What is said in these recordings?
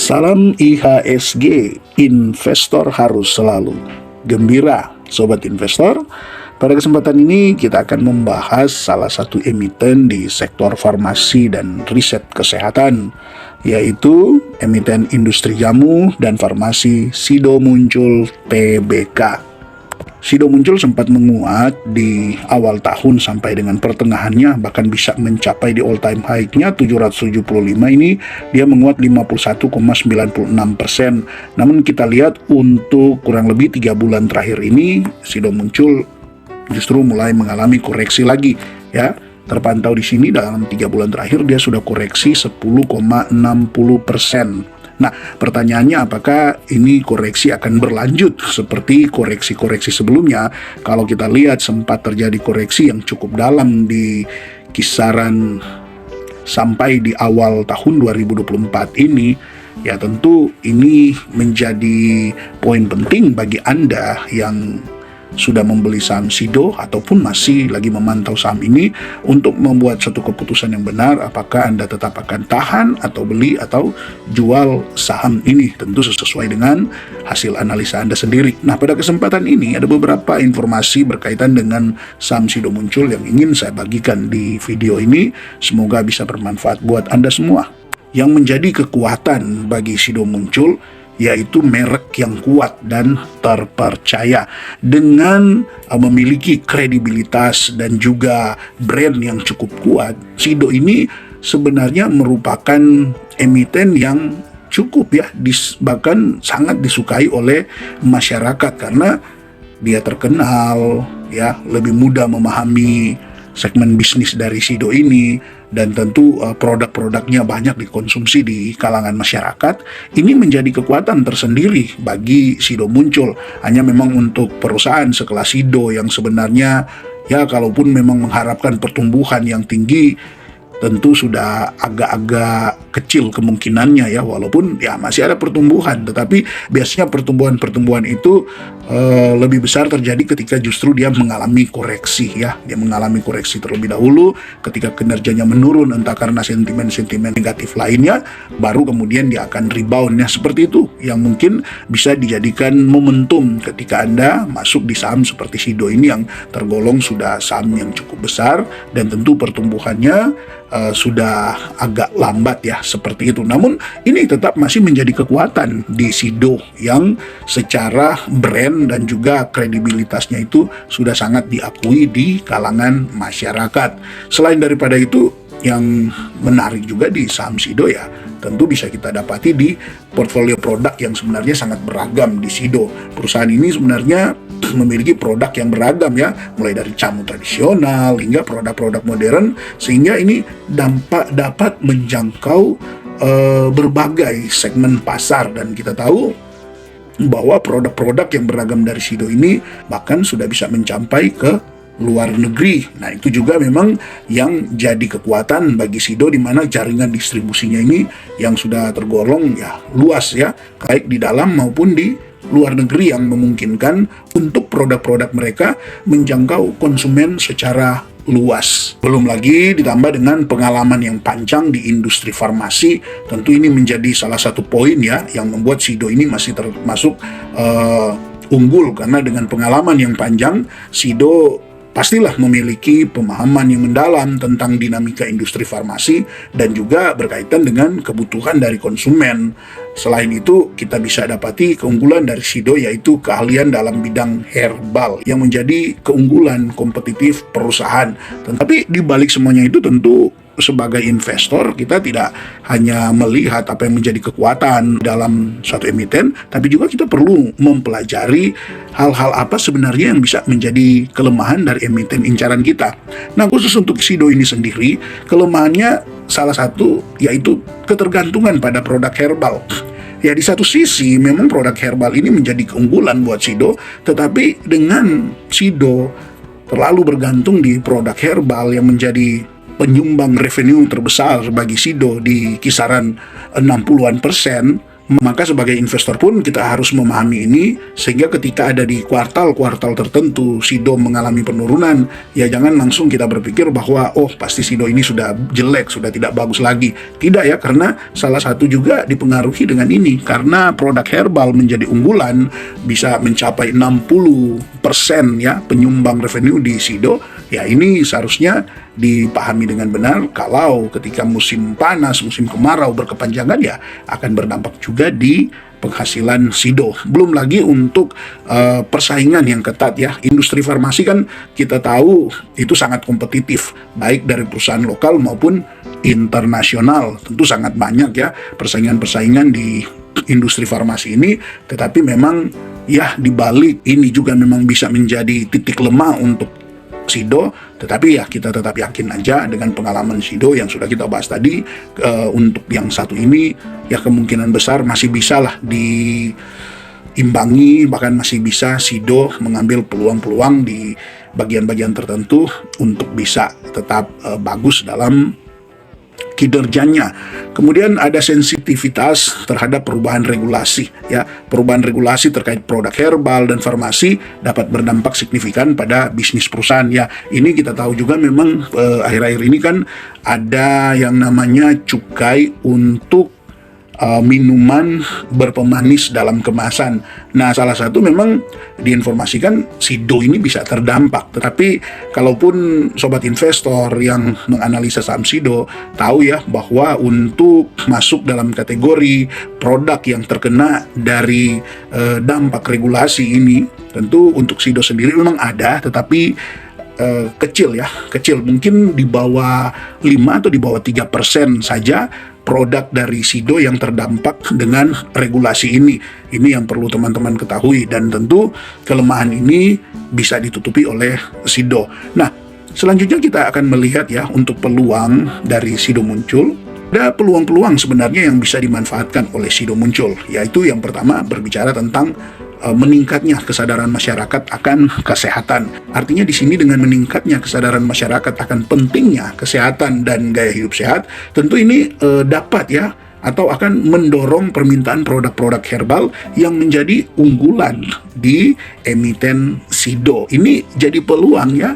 Salam IHSG, investor harus selalu gembira. Sobat investor, pada kesempatan ini kita akan membahas salah satu emiten di sektor farmasi dan riset kesehatan, yaitu emiten industri jamu dan farmasi Sido Muncul Tbk. Sido Muncul sempat menguat di awal tahun sampai dengan pertengahannya, bahkan bisa mencapai di all time high-nya 775 ini, dia menguat 51,96%. Namun kita lihat untuk kurang lebih 3 bulan terakhir ini, Sido Muncul justru mulai mengalami koreksi lagi, ya. Terpantau di sini dalam 3 bulan terakhir dia sudah koreksi 10,60%. Nah, pertanyaannya apakah ini koreksi akan berlanjut seperti koreksi-koreksi sebelumnya? Kalau kita lihat sempat terjadi koreksi yang cukup dalam di kisaran sampai di awal tahun 2024 ini, ya tentu ini menjadi poin penting bagi Anda yang sudah membeli saham Sido ataupun masih lagi memantau saham ini untuk membuat satu keputusan yang benar, apakah Anda tetap akan tahan atau beli atau jual saham ini, tentu sesuai dengan hasil analisa Anda sendiri. Nah, pada kesempatan ini ada beberapa informasi berkaitan dengan saham Sido Muncul yang ingin saya bagikan di video ini, semoga bisa bermanfaat buat Anda semua. Yang menjadi kekuatan bagi Sido Muncul yaitu merek yang kuat dan terpercaya dengan memiliki kredibilitas dan juga brand yang cukup kuat. Sido ini sebenarnya merupakan emiten yang cukup bahkan sangat disukai oleh masyarakat karena dia terkenal, lebih mudah memahami segmen bisnis dari Sido ini, dan tentu produk-produknya banyak dikonsumsi di kalangan masyarakat. Ini menjadi kekuatan tersendiri bagi Sido Muncul. Hanya memang untuk perusahaan sekelas Sido yang sebenarnya kalaupun memang mengharapkan pertumbuhan yang tinggi, tentu sudah agak-agak kecil kemungkinannya walaupun masih ada pertumbuhan, tetapi biasanya pertumbuhan itu lebih besar terjadi ketika justru dia mengalami koreksi dia mengalami koreksi terlebih dahulu. Ketika kinerjanya menurun entah karena sentimen-sentimen negatif lainnya, baru kemudian dia akan rebound seperti itu, yang mungkin bisa dijadikan momentum ketika Anda masuk di saham seperti Sido ini yang tergolong sudah saham yang cukup besar dan tentu pertumbuhannya sudah agak lambat seperti itu. Namun ini tetap masih menjadi kekuatan di Sido yang secara brand dan juga kredibilitasnya itu sudah sangat diakui di kalangan masyarakat. Selain daripada itu, yang menarik juga di saham Sido tentu bisa kita dapati di portfolio produk yang sebenarnya sangat beragam di Sido. Perusahaan ini sebenarnya memiliki produk yang beragam mulai dari jamu tradisional hingga produk-produk modern, sehingga ini dapat menjangkau berbagai segmen pasar. Dan kita tahu bahwa produk-produk yang beragam dari Sido ini bahkan sudah bisa mencapai ke luar negeri. Nah, itu juga memang yang jadi kekuatan bagi Sido, di mana jaringan distribusinya ini yang sudah tergolong luas baik di dalam maupun di luar negeri, yang memungkinkan untuk produk-produk mereka menjangkau konsumen secara luas. Belum lagi ditambah dengan pengalaman yang panjang di industri farmasi, tentu ini menjadi salah satu poin yang membuat Sido ini masih termasuk unggul, karena dengan pengalaman yang panjang Sido pastilah memiliki pemahaman yang mendalam tentang dinamika industri farmasi dan juga berkaitan dengan kebutuhan dari konsumen. Selain itu, kita bisa dapati keunggulan dari Sido yaitu keahlian dalam bidang herbal yang menjadi keunggulan kompetitif perusahaan. Tetapi di balik semuanya itu tentu sebagai investor kita tidak hanya melihat apa yang menjadi kekuatan dalam suatu emiten, tapi juga kita perlu mempelajari hal-hal apa sebenarnya yang bisa menjadi kelemahan dari emiten incaran kita. Nah, khusus untuk Sido ini sendiri, kelemahannya salah satu yaitu ketergantungan pada produk herbal. Di satu sisi memang produk herbal ini menjadi keunggulan buat Sido, tetapi dengan Sido terlalu bergantung di produk herbal yang menjadi penyumbang revenue terbesar bagi Sido di kisaran 60%, Maka sebagai investor pun kita harus memahami ini, sehingga ketika ada di kuartal-kuartal tertentu SIDO mengalami penurunan, ya jangan langsung kita berpikir bahwa oh pasti SIDO ini sudah jelek, sudah tidak bagus lagi. Tidak ya, karena salah satu juga dipengaruhi dengan ini, karena produk herbal menjadi unggulan bisa mencapai 60% ya penyumbang revenue di SIDO. Ya ini seharusnya dipahami dengan benar, kalau ketika musim panas, musim kemarau berkepanjangan ya akan berdampak juga di penghasilan SIDO. Belum lagi untuk persaingan yang ketat ya. Industri farmasi kan kita tahu itu sangat kompetitif, baik dari perusahaan lokal maupun internasional. Tentu sangat banyak ya persaingan-persaingan di industri farmasi ini, tetapi memang ya di balik ini juga memang bisa menjadi titik lemah untuk SIDO, tetapi ya kita tetap yakin aja dengan pengalaman SIDO yang sudah kita bahas tadi. Untuk yang satu ini ya kemungkinan besar masih bisa lah diimbangi, bahkan masih bisa SIDO mengambil peluang-peluang di bagian-bagian tertentu untuk bisa tetap bagus dalam kinerjanya. Kemudian ada sensitivitas terhadap perubahan regulasi ya. Perubahan regulasi terkait produk herbal dan farmasi dapat berdampak signifikan pada bisnis perusahaan ya. Ini kita tahu juga memang akhir-akhir ini kan ada yang namanya cukai untuk minuman berpemanis dalam kemasan. Nah, salah satu memang diinformasikan SIDO ini bisa terdampak. Tetapi kalaupun sobat investor yang menganalisa saham SIDO tahu ya bahwa untuk masuk dalam kategori produk yang terkena dari dampak regulasi ini, tentu untuk SIDO sendiri memang ada, tetapi kecil, mungkin di bawah 5 atau di bawah 3% saja produk dari SIDO yang terdampak dengan regulasi ini. Ini yang perlu teman-teman ketahui, dan tentu kelemahan ini bisa ditutupi oleh SIDO. Nah, selanjutnya kita akan melihat ya untuk peluang dari SIDO muncul. Ada peluang-peluang sebenarnya yang bisa dimanfaatkan oleh SIDO muncul, yaitu yang pertama berbicara tentang meningkatnya kesadaran masyarakat akan kesehatan. Artinya di sini dengan meningkatnya kesadaran masyarakat akan pentingnya kesehatan dan gaya hidup sehat, tentu ini dapat ya atau akan mendorong permintaan produk-produk herbal yang menjadi unggulan di emiten SIDO. Ini jadi peluang ya.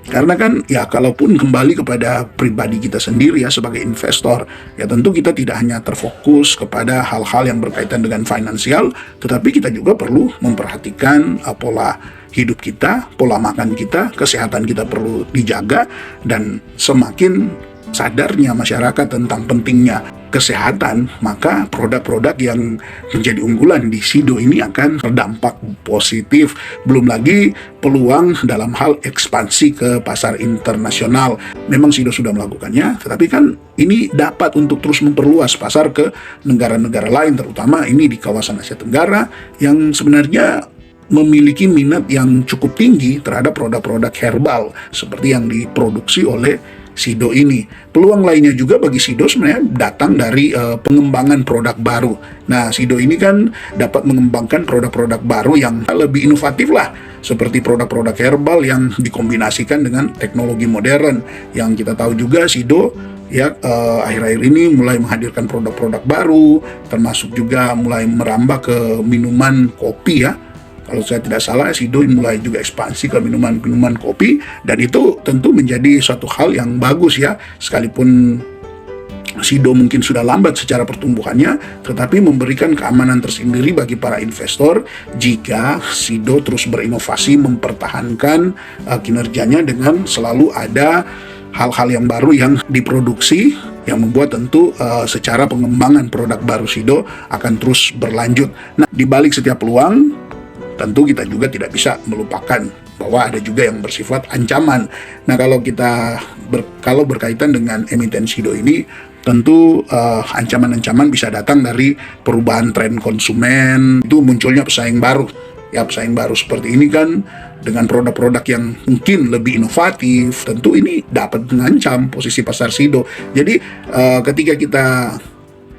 Karena kan ya kalaupun kembali kepada pribadi kita sendiri ya sebagai investor, ya tentu kita tidak hanya terfokus kepada hal-hal yang berkaitan dengan finansial, tetapi kita juga perlu memperhatikan pola hidup kita, pola makan kita, kesehatan kita perlu dijaga, dan semakin sadarnya masyarakat tentang pentingnya kesehatan, maka produk-produk yang menjadi unggulan di SIDO ini akan berdampak positif. Belum lagi peluang dalam hal ekspansi ke pasar internasional. Memang SIDO sudah melakukannya, tetapi kan ini dapat untuk terus memperluas pasar ke negara-negara lain, terutama ini di kawasan Asia Tenggara yang sebenarnya memiliki minat yang cukup tinggi terhadap produk-produk herbal seperti yang diproduksi oleh SIDO ini. Peluang lainnya juga bagi SIDO sebenarnya datang dari pengembangan produk baru. Nah, SIDO ini kan dapat mengembangkan produk-produk baru yang lebih inovatif lah, seperti produk-produk herbal yang dikombinasikan dengan teknologi modern. Yang kita tahu juga SIDO ya akhir-akhir ini mulai menghadirkan produk-produk baru, termasuk juga mulai merambah ke minuman kopi ya. Kalau saya tidak salah, SIDO mulai juga ekspansi ke minuman kopi, dan itu tentu menjadi suatu hal yang bagus ya. Sekalipun SIDO mungkin sudah lambat secara pertumbuhannya, tetapi memberikan keamanan tersendiri bagi para investor jika SIDO terus berinovasi mempertahankan kinerjanya dengan selalu ada hal-hal yang baru yang diproduksi, yang membuat tentu secara pengembangan produk baru SIDO akan terus berlanjut. Nah, di balik setiap peluang, tentu kita juga tidak bisa melupakan bahwa ada juga yang bersifat ancaman. Nah, kalau berkaitan dengan emiten SIDO ini, tentu ancaman-ancaman bisa datang dari perubahan tren konsumen, itu munculnya pesaing baru. Ya, pesaing baru seperti ini kan dengan produk-produk yang mungkin lebih inovatif, tentu ini dapat mengancam posisi pasar SIDO. Jadi ketika kita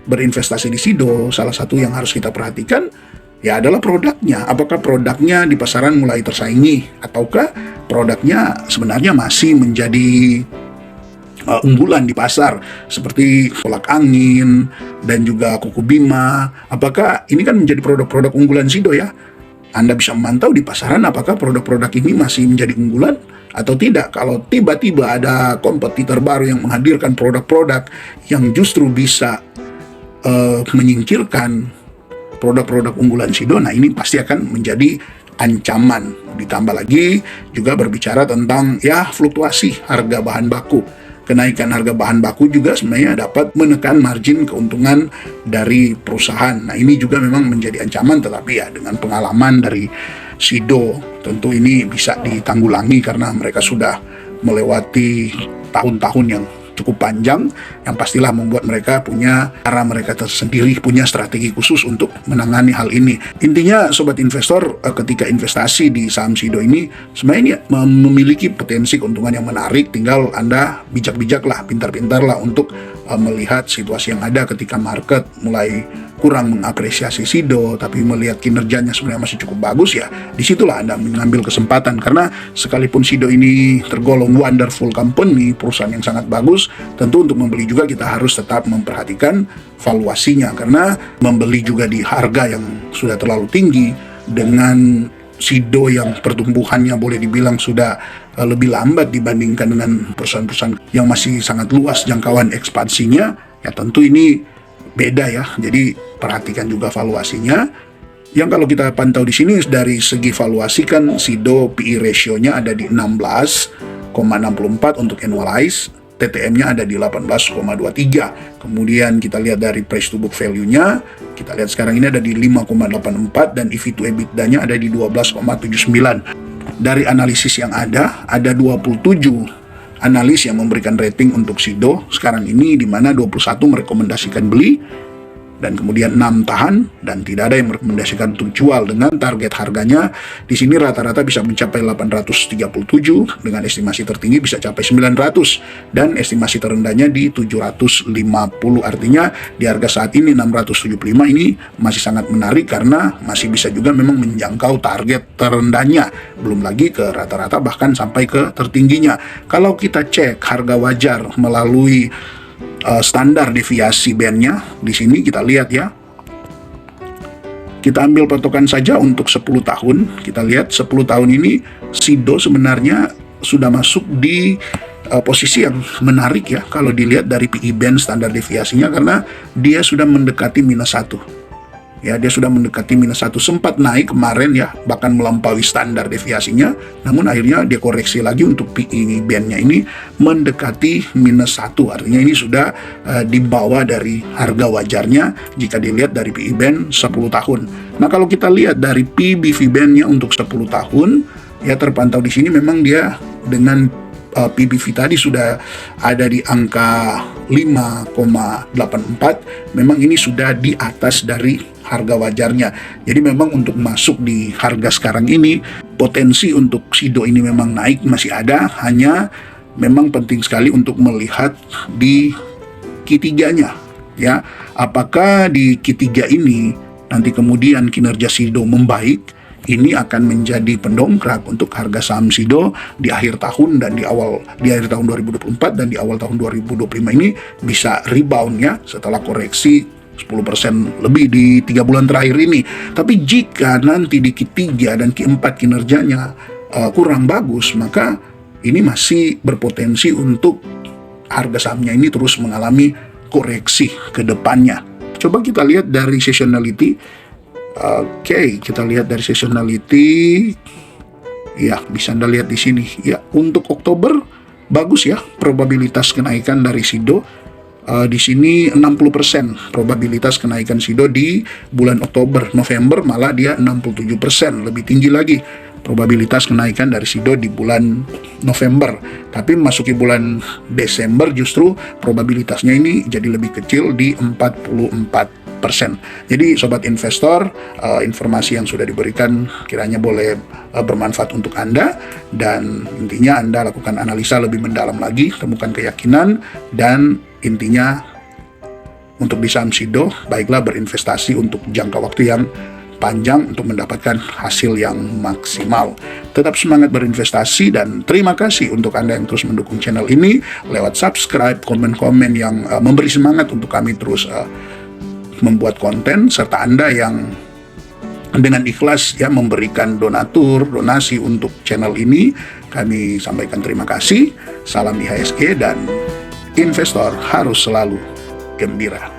berinvestasi di SIDO, salah satu yang harus kita perhatikan ya adalah produknya. Apakah produknya di pasaran mulai tersaingi, ataukah produknya sebenarnya masih menjadi unggulan di pasar seperti kolak angin dan juga kuku bima. Apakah ini kan menjadi produk-produk unggulan Sido ya? Anda bisa memantau di pasaran apakah produk-produk ini masih menjadi unggulan atau tidak. Kalau tiba-tiba ada kompetitor baru yang menghadirkan produk-produk yang justru bisa menyingkirkan produk-produk unggulan Sido, nah ini pasti akan menjadi ancaman. Ditambah lagi juga berbicara tentang ya fluktuasi harga bahan baku. Kenaikan harga bahan baku juga sebenarnya dapat menekan margin keuntungan dari perusahaan. Nah ini juga memang menjadi ancaman, tetapi ya dengan pengalaman dari Sido tentu ini bisa ditanggulangi karena mereka sudah melewati tahun-tahun yang cukup panjang yang pastilah membuat mereka punya cara mereka tersendiri, punya strategi khusus untuk menangani hal ini. Intinya sobat investor, ketika investasi di saham Sido ini sebenarnya memiliki potensi keuntungan yang menarik, tinggal Anda bijak-bijaklah, pintar-pintarlah untuk melihat situasi yang ada ketika market mulai kurang mengapresiasi Sido, tapi melihat kinerjanya sebenarnya masih cukup bagus, ya disitulah Anda mengambil kesempatan. Karena sekalipun Sido ini tergolong wonderful company, perusahaan yang sangat bagus, tentu untuk membeli juga kita harus tetap memperhatikan valuasinya, karena membeli juga di harga yang sudah terlalu tinggi dengan Sido yang pertumbuhannya boleh dibilang sudah lebih lambat dibandingkan dengan perusahaan-perusahaan yang masih sangat luas jangkauan ekspansinya, ya tentu ini beda ya. Jadi perhatikan juga valuasinya. Yang kalau kita pantau di sini dari segi valuasi kan Sido PE ratio-nya ada di 16,64 untuk annualize, TTM-nya ada di 18,23. Kemudian kita lihat dari price to book value-nya, kita lihat sekarang ini ada di 5,84 dan EV to EBITDA-nya ada di 12,79. Dari analisis yang ada 27 analis yang memberikan rating untuk Sido sekarang ini, di mana 21 merekomendasikan beli dan kemudian 6 tahan dan tidak ada yang merekomendasikan untuk jual. Dengan target harganya di sini rata-rata bisa mencapai 837, dengan estimasi tertinggi bisa capai 900 dan estimasi terendahnya di 750. Artinya di harga saat ini 675 ini masih sangat menarik karena masih bisa juga memang menjangkau target terendahnya, belum lagi ke rata-rata bahkan sampai ke tertingginya. Kalau kita cek harga wajar melalui standar deviasi bandnya, di sini kita lihat ya, kita ambil patokan saja untuk 10 tahun. Kita lihat 10 tahun ini Sido sebenarnya sudah masuk di posisi yang menarik ya kalau dilihat dari PE band standar deviasinya, karena dia sudah mendekati -1 ya, dia sudah mendekati -1. Sempat naik kemarin ya, bahkan melampaui standar deviasinya, namun akhirnya dia koreksi lagi untuk PE bandnya ini mendekati -1. Artinya ini sudah di bawah dari harga wajarnya jika dilihat dari PE band 10 tahun. Nah kalau kita lihat dari PBV bandnya untuk 10 tahun ya, terpantau di sini memang dia dengan PBV tadi sudah ada di angka 5,84. Memang ini sudah di atas dari harga wajarnya. Jadi memang untuk masuk di harga sekarang ini, potensi untuk Sido ini memang naik masih ada, hanya memang penting sekali untuk melihat di Q3-nya ya. Apakah di Q3 ini nanti kemudian kinerja Sido membaik, ini akan menjadi pendongkrak untuk harga saham Sido di akhir tahun dan di akhir tahun 2024 dan di awal tahun 2025 ini bisa rebound ya setelah koreksi 10% lebih di 3 bulan terakhir ini. Tapi jika nanti di Q3 dan Q4 kinerjanya kurang bagus, maka ini masih berpotensi untuk harga sahamnya ini terus mengalami koreksi ke depannya. Coba kita lihat dari seasonality. Oke, kita lihat dari seasonality. Ya, bisa Anda lihat di sini. Ya, untuk Oktober bagus ya probabilitas kenaikan dari Sido. Di sini 60% probabilitas kenaikan Sido di bulan Oktober. November malah dia 67%, lebih tinggi lagi probabilitas kenaikan dari Sido di bulan November. Tapi memasuki bulan Desember justru probabilitasnya ini jadi lebih kecil di 44%. Jadi sobat investor, informasi yang sudah diberikan kiranya boleh bermanfaat untuk Anda, dan intinya Anda lakukan analisa lebih mendalam lagi, temukan keyakinan, dan intinya untuk di saham Sido baiklah berinvestasi untuk jangka waktu yang panjang untuk mendapatkan hasil yang maksimal. Tetap semangat berinvestasi dan terima kasih untuk Anda yang terus mendukung channel ini lewat subscribe, komen-komen yang memberi semangat untuk kami terus membuat konten, serta Anda yang dengan ikhlas ya memberikan donasi untuk channel ini. Kami sampaikan terima kasih. Salam IHSG dan investor harus selalu gembira.